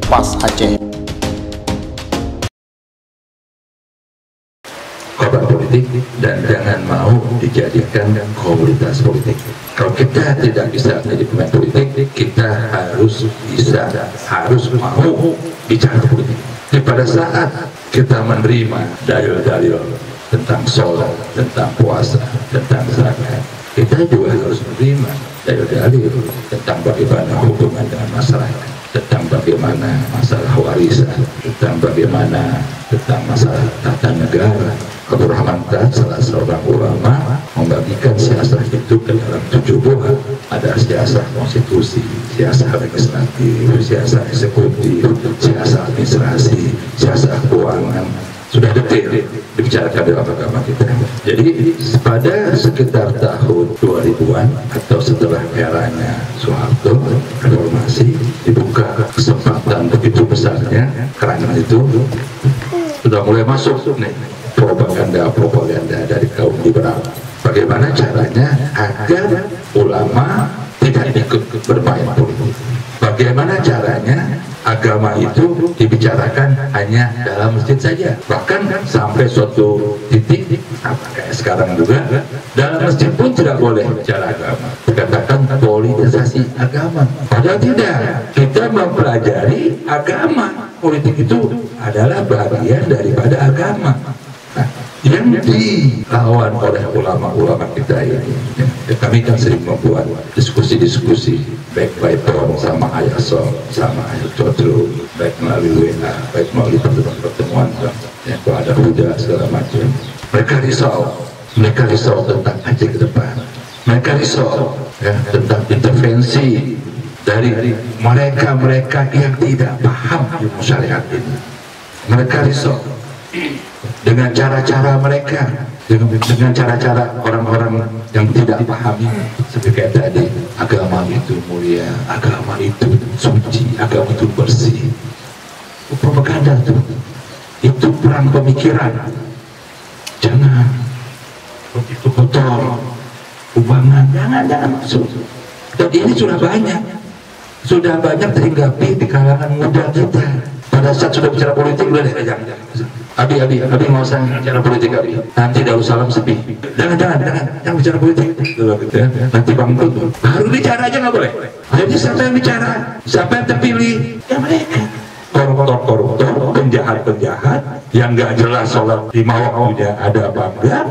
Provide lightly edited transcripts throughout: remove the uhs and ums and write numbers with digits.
Kompas Aceh. Korban politik dan jangan mau dijadikan komunitas politik. Kalau kita tidak bisa menjadi pemain politik, kita harus mau bicara politik. Jadi pada saat kita menerima dalil-dalil tentang sholat, tentang puasa, tentang zakat, kita juga harus menerima dalil-dalil tentang bagaimana hubungan dengan masyarakat, tentang bagaimana masalah warisan, tentang bagaimana tentang masalah tata negara. Abdul Rahman Tan, salah seorang ulama, membagikan siasat itu ke dalam 7 buah. Ada siasat konstitusi, siasat legislatif, siasat eksekutif, siasat administrasi, siasat keuangan. Sudah detail dibicarakan dalam agama kita. Jadi pada sekitar tahun 2000-an atau setelah eranya Soeharto reformasi, dibuka kesempatan begitu besarnya, karena itu sudah mulai masuk nih propaganda dari kaum liberal. Bagaimana caranya agar ulama tidak ikut bermain politik? Bagaimana caranya agama itu dibicarakan hanya dalam masjid saja? Bahkan sampai suatu titik, kayak sekarang juga, dalam masjid pun tidak boleh bicara agama. Dikatakan politisasi agama. Padahal tidak. Kita mempelajari agama. Politik itu adalah bagian daripada agama. Yang dilawan oleh ulama-ulama kita ini, kami kan sering membuat diskusi-diskusi baik by phone sama Ayah Sol, sama Ayah Codro, baik melalui WA, baik melalui pertemuan-pertemuan, kalau ada hujan segala macam. Mereka risau tentang Aceh ke depan. Mereka risau tentang intervensi dari mereka yang tidak paham ilmu syariat ini. Mereka risau dengan cara-cara mereka, dengan cara-cara orang-orang yang tidak paham ini. Seperti kayak tadi, agama itu mulia, agama itu suci, agama itu bersih. Propaganda itu perang pemikiran. Jangan begitu kotor, ubangan, jangan masuk. Dan ini sudah banyak terhinggapi di kalangan muda kita. Pada saat sudah bicara politik, udah deh, jangan. Abi nggak usah bicara politik, Abi. Nanti Darussalam sepi. Jangan bicara politik. Nanti bangkrut. Baru bicara aja nggak boleh. Jadi siapa yang bicara? Siapa yang terpilih? Ya mereka. Koruptor, penjahat yang nggak jelas sholat di mawaknya ada apa enggak.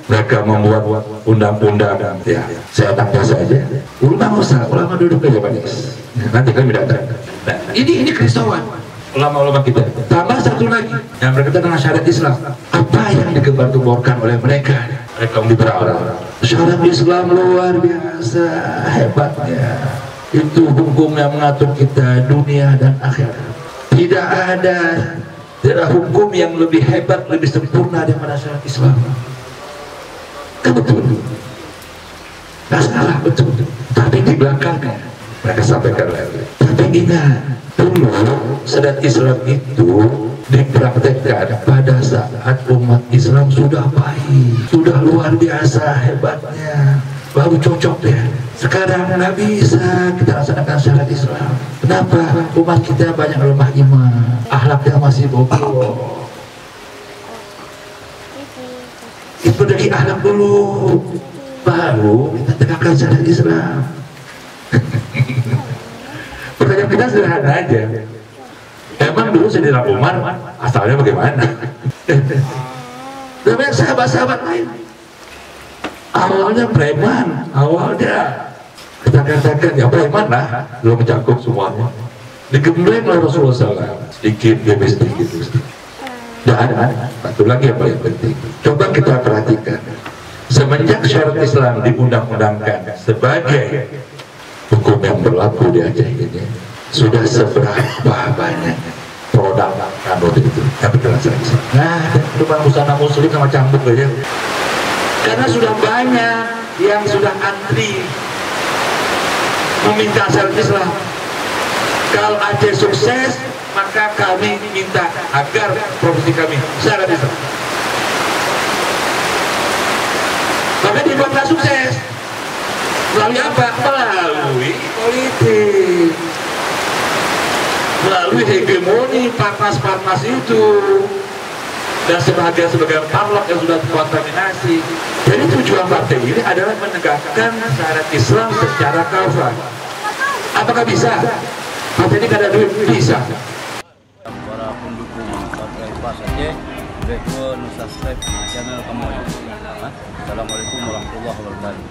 Mereka membuat undang-undang. Ya, saya tangkap saja. Ulama duduk aja Pak. Nanti kami datang. Nah, ini kerisauan ulama-ulama kita. Tambah satu lagi yang berkaitan dengan syariat Islam. Apa yang digembar-gemborkan oleh mereka liberal? Syariat Islam luar biasa hebatnya. Itu hukum yang mengatur kita dunia dan akhirat. Tidak ada hukum yang lebih hebat, lebih sempurna daripada syariat Islam. Kan betul. Nah, salah betul. Tapi di belakangnya mereka sampaikan lagi. Tapi ingat, dulu syariat Islam itu dipraktekkan pada saat umat Islam sudah baik, sudah luar biasa hebatnya, baru cocok deh. Sekarang nggak bisa kita laksanakan syariat Islam. Kenapa? Umat kita banyak lemah iman, akhlaknya masih bobol. Itu dari akhlak dulu, baru kita tegakkan syariat Islam. Pertanyaan kita sederhana aja. Emang dulu Sayyidina Umar asalnya bagaimana? Dan banyak sahabat-sahabat lain. Awalnya preman, awalnya kita katakan ya preman lah, belum mencakup semuanya. Digembleng oleh Rasulullah SAW, sedikit demi sedikit. Dan satu lagi yang paling penting, coba kita perhatikan. Semenjak syariat Islam diundang-undangkan sebagai hukum yang berlaku di Aceh ini, sudah seberapa banyak produk kanut itu yang berkelanjutan. Nah, cuma busana muslim sama cambuk aja. Karena sudah banyak yang sudah antri meminta syariat Islam. Kalau Aceh sukses, maka kami minta agar provinsi kami syariat Islam. Maka dibuatlah sukses. Melalui apa? Melalui politik. melalui hegemoni parnas-parnas itu dan sebagian parlok yang sudah terkontaminasi. Jadi tujuan partai ini adalah menegakkan syariat Islam secara kafah. Apakah bisa? Partai ini kada duit? Bisa. Para pendukung partai PAS Aceh, subscribe channel kami. Assalamualaikum warahmatullahi wabarakatuh.